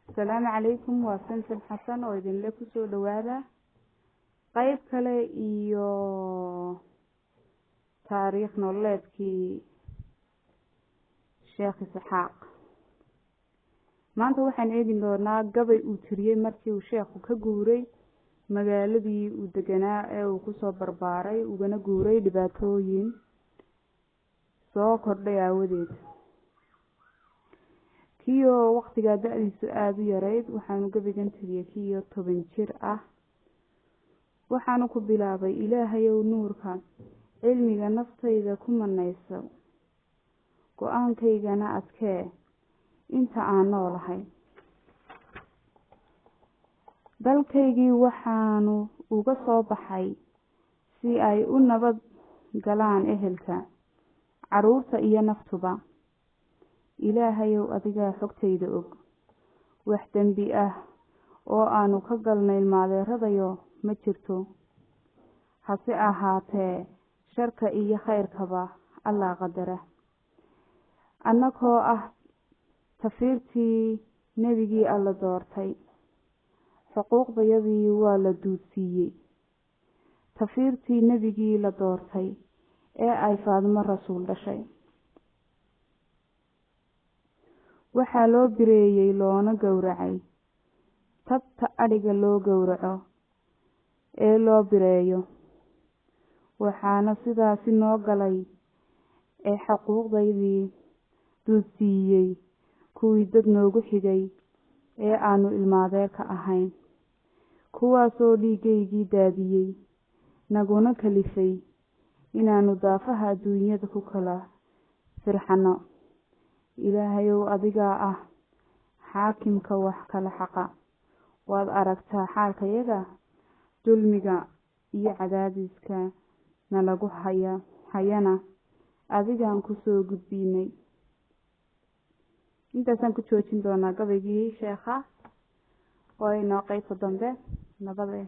السلام عليكم وسنسل حسن وإذن لكم سو دوادا قيب كلا إيو تاريخ نولدكي شيخ إسحاق maanta waxaan eegin doonaa gabay uu tiriyay markii uu sheekhu ka guuray magaaladii uu deganaa ee uu ku soo barbaaray ugana guuray dhibaatooyin soo kordhay aawadeed kiyo waqtiga da'diisu aad u yareyd waxaanu gabaygan tiriyay kiyo 10 jir ah waxaanu ku bilaabay ilaahayow nuurka cilmiga naftayda ku manayso go'aankaygana adkee inta aan noolahay dalkaygii waxaanu uga soo baxay si ay u nabad galaan ehelka caruurta iyo naftuba ilaahayow adiga xogtayda og wax dambi ah oo aanu ka galnay maadeeradayo ma jirto hase ahaatee sharka iyo khayrkaba Allah qadara annagoo ah tafiirtii nabigii alla doortay xuquuqdayadii waa la duudsiiyey tafiirtii nabigii la doortay ee ay Faadimo rasuul dhashay waxaa loo bireeyay loona gowracay tabta adhiga loo gowraco ee loo bireeyo waxaana sidaasi noo galay ee xuquuqdaydii duudsiiyey kuwii dad noogu xigay ee aanu ilmaadeer ka ahayn kuwaasoo dhiigaygii daadiyey naguna kalifay inaanu daafaha adduunyada ku kala firxano ilaahayow adigaa ah xaakimka wax kala xaqa waad aragtaa xaalkayaga dulmiga iyo cadaadiska nalagu hayana adigaan ku soo gudbinay intaasaan ku joojin doonaa gabaygii sheekha oo inoo qaybta dambe nabadee